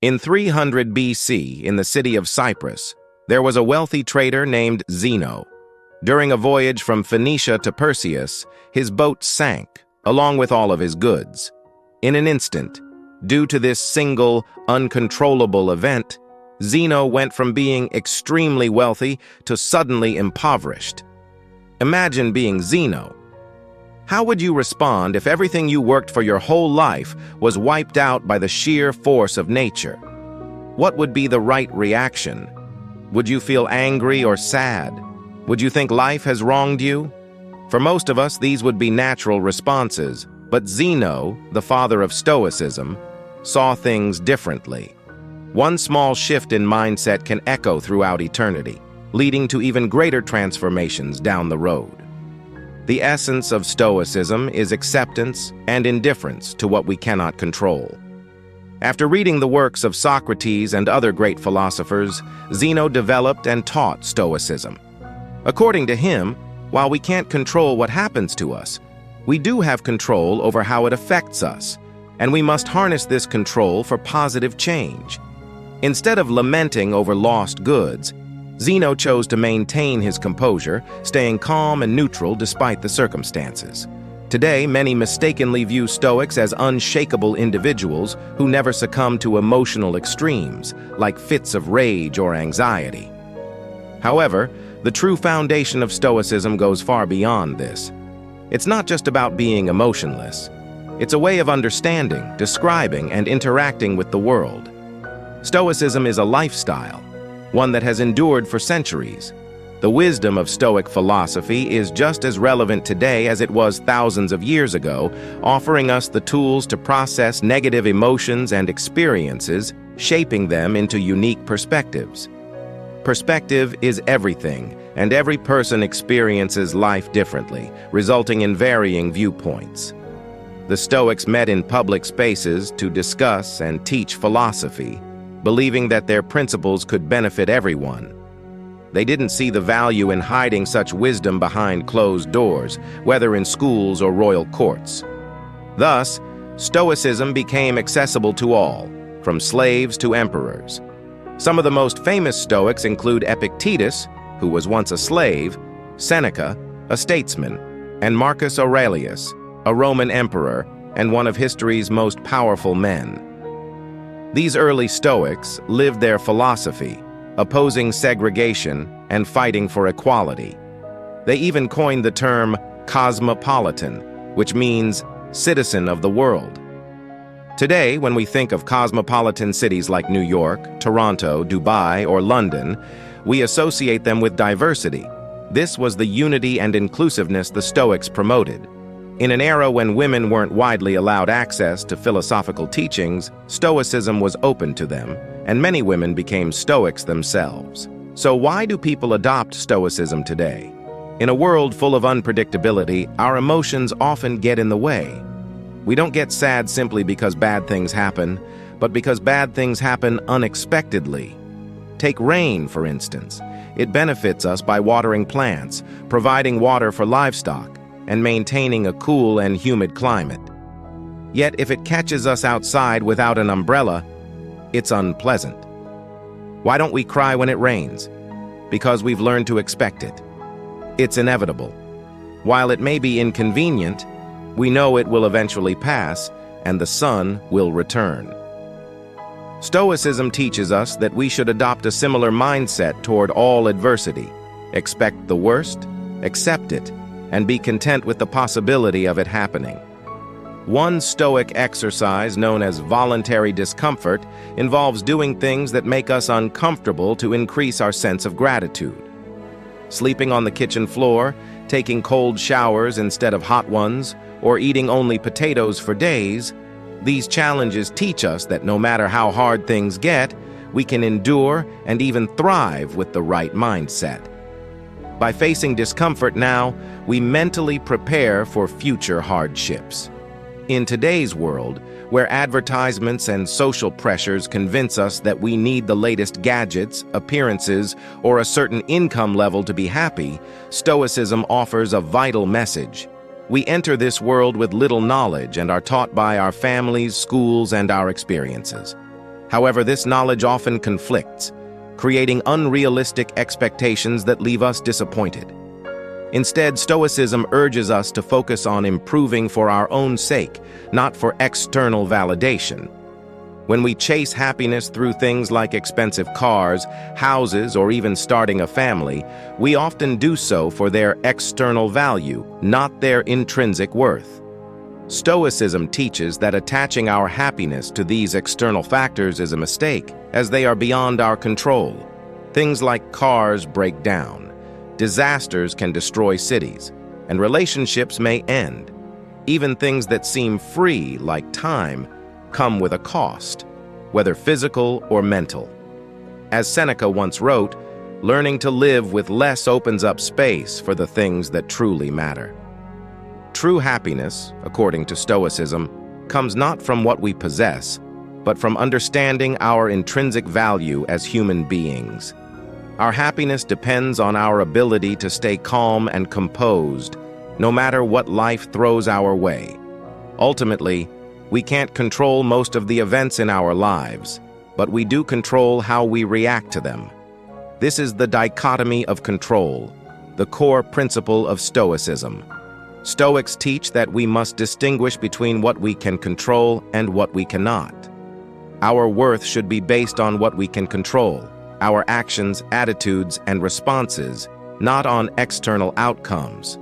In 300 BC, in the city of Cyprus, there was a wealthy trader named Zeno. During a voyage from Phoenicia to Perseus, his boat sank, along with all of his goods. In an instant, due to this single, uncontrollable event, Zeno went from being extremely wealthy to suddenly impoverished. Imagine being Zeno. How would you respond if everything you worked for your whole life was wiped out by the sheer force of nature? What would be the right reaction? Would you feel angry or sad? Would you think life has wronged you? For most of us, these would be natural responses, but Zeno, the father of Stoicism, saw things differently. One small shift in mindset can echo throughout eternity, leading to even greater transformations down the road. The essence of Stoicism is acceptance and indifference to what we cannot control. After reading the works of Socrates and other great philosophers, Zeno developed and taught Stoicism. According to him, while we can't control what happens to us, we do have control over how it affects us, and we must harness this control for positive change. Instead of lamenting over lost goods, Zeno chose to maintain his composure, staying calm and neutral despite the circumstances. Today, many mistakenly view Stoics as unshakable individuals who never succumb to emotional extremes, like fits of rage or anxiety. However, the true foundation of Stoicism goes far beyond this. It's not just about being emotionless. It's a way of understanding, describing, and interacting with the world. Stoicism is a lifestyle, one that has endured for centuries. The wisdom of Stoic philosophy is just as relevant today as it was thousands of years ago, offering us the tools to process negative emotions and experiences, shaping them into unique perspectives. Perspective is everything, and every person experiences life differently, resulting in varying viewpoints. The Stoics met in public spaces to discuss and teach philosophy, believing that their principles could benefit everyone. They didn't see the value in hiding such wisdom behind closed doors, whether in schools or royal courts. Thus, Stoicism became accessible to all, from slaves to emperors. Some of the most famous Stoics include Epictetus, who was once a slave, Seneca, a statesman, and Marcus Aurelius, a Roman emperor and one of history's most powerful men. These early Stoics lived their philosophy, opposing segregation and fighting for equality. They even coined the term cosmopolitan, which means citizen of the world. Today, when we think of cosmopolitan cities like New York, Toronto, Dubai, or London, we associate them with diversity. This was the unity and inclusiveness the Stoics promoted. In an era when women weren't widely allowed access to philosophical teachings, Stoicism was open to them, and many women became Stoics themselves. So why do people adopt Stoicism today? In a world full of unpredictability, our emotions often get in the way. We don't get sad simply because bad things happen, but because bad things happen unexpectedly. Take rain, for instance. It benefits us by watering plants, providing water for livestock, and maintaining a cool and humid climate. Yet if it catches us outside without an umbrella, it's unpleasant. Why don't we cry when it rains? Because we've learned to expect it. It's inevitable. While it may be inconvenient, we know it will eventually pass, and the sun will return. Stoicism teaches us that we should adopt a similar mindset toward all adversity. Expect the worst, accept it, and be content with the possibility of it happening. One Stoic exercise known as voluntary discomfort involves doing things that make us uncomfortable to increase our sense of gratitude. Sleeping on the kitchen floor, taking cold showers instead of hot ones, or eating only potatoes for days, these challenges teach us that no matter how hard things get, we can endure and even thrive with the right mindset. By facing discomfort now, we mentally prepare for future hardships. In today's world, where advertisements and social pressures convince us that we need the latest gadgets, appearances, or a certain income level to be happy, Stoicism offers a vital message. We enter this world with little knowledge and are taught by our families, schools, and our experiences. However, this knowledge often conflicts, creating unrealistic expectations that leave us disappointed. Instead, Stoicism urges us to focus on improving for our own sake, not for external validation. When we chase happiness through things like expensive cars, houses, or even starting a family, we often do so for their external value, not their intrinsic worth. Stoicism teaches that attaching our happiness to these external factors is a mistake, as they are beyond our control. Things like cars break down, disasters can destroy cities, and relationships may end. Even things that seem free, like time, come with a cost, whether physical or mental. As Seneca once wrote, learning to live with less opens up space for the things that truly matter. True happiness, according to Stoicism, comes not from what we possess, but from understanding our intrinsic value as human beings. Our happiness depends on our ability to stay calm and composed, no matter what life throws our way. Ultimately, we can't control most of the events in our lives, but we do control how we react to them. This is the dichotomy of control, the core principle of Stoicism. Stoics teach that we must distinguish between what we can control and what we cannot. Our worth should be based on what we can control, our actions, attitudes, and responses, not on external outcomes.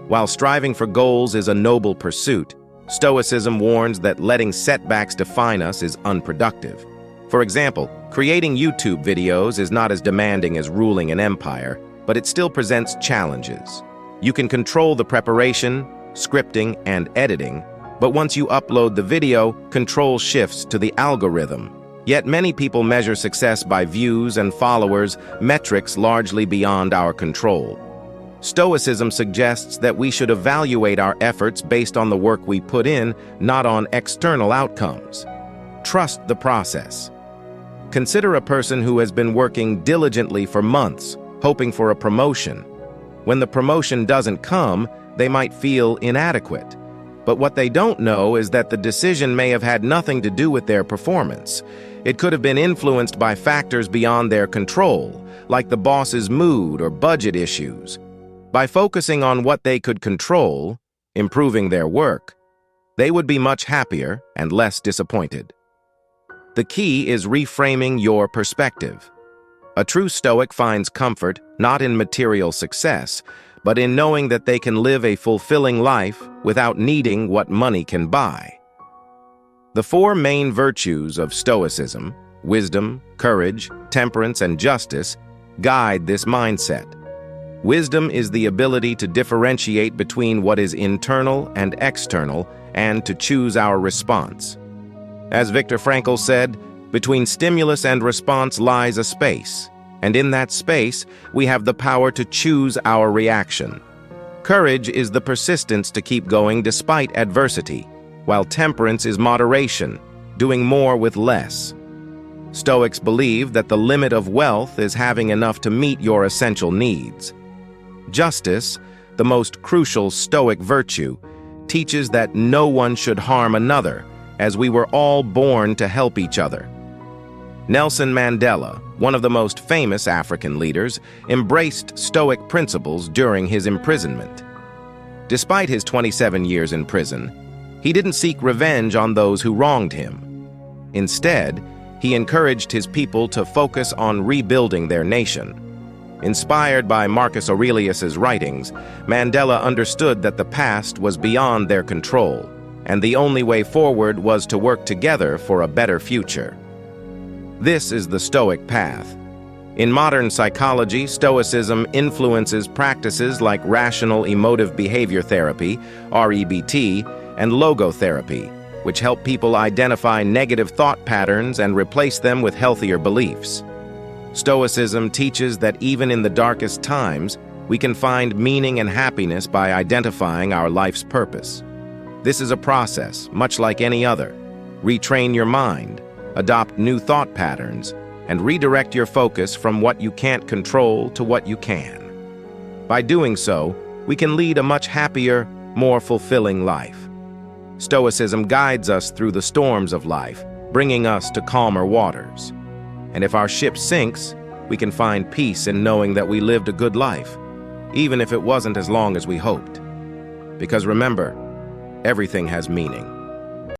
While striving for goals is a noble pursuit, Stoicism warns that letting setbacks define us is unproductive. For example, creating YouTube videos is not as demanding as ruling an empire, but it still presents challenges. You can control the preparation, scripting, and editing, but once you upload the video, control shifts to the algorithm. Yet many people measure success by views and followers, metrics largely beyond our control. Stoicism suggests that we should evaluate our efforts based on the work we put in, not on external outcomes. Trust the process. Consider a person who has been working diligently for months, hoping for a promotion. When the promotion doesn't come, they might feel inadequate. But what they don't know is that the decision may have had nothing to do with their performance. It could have been influenced by factors beyond their control, like the boss's mood or budget issues. By focusing on what they could control, improving their work, they would be much happier and less disappointed. The key is reframing your perspective. A true Stoic finds comfort not in material success, but in knowing that they can live a fulfilling life without needing what money can buy. The four main virtues of Stoicism, wisdom, courage, temperance, and justice, guide this mindset. Wisdom is the ability to differentiate between what is internal and external and to choose our response. As Viktor Frankl said, between stimulus and response lies a space, and in that space, we have the power to choose our reaction. Courage is the persistence to keep going despite adversity, while temperance is moderation, doing more with less. Stoics believe that the limit of wealth is having enough to meet your essential needs. Justice, the most crucial Stoic virtue, teaches that no one should harm another, as we were all born to help each other. Nelson Mandela, one of the most famous African leaders, embraced Stoic principles during his imprisonment. Despite his 27 years in prison, he didn't seek revenge on those who wronged him. Instead, he encouraged his people to focus on rebuilding their nation. Inspired by Marcus Aurelius's writings, Mandela understood that the past was beyond their control, and the only way forward was to work together for a better future. This is the Stoic path. In modern psychology, Stoicism influences practices like rational emotive behavior therapy, REBT, and logotherapy, which help people identify negative thought patterns and replace them with healthier beliefs. Stoicism teaches that even in the darkest times, we can find meaning and happiness by identifying our life's purpose. This is a process, much like any other. Retrain your mind, adopt new thought patterns, and redirect your focus from what you can't control to what you can. By doing so, we can lead a much happier, more fulfilling life. Stoicism guides us through the storms of life, bringing us to calmer waters. And if our ship sinks, we can find peace in knowing that we lived a good life, even if it wasn't as long as we hoped. Because remember, everything has meaning.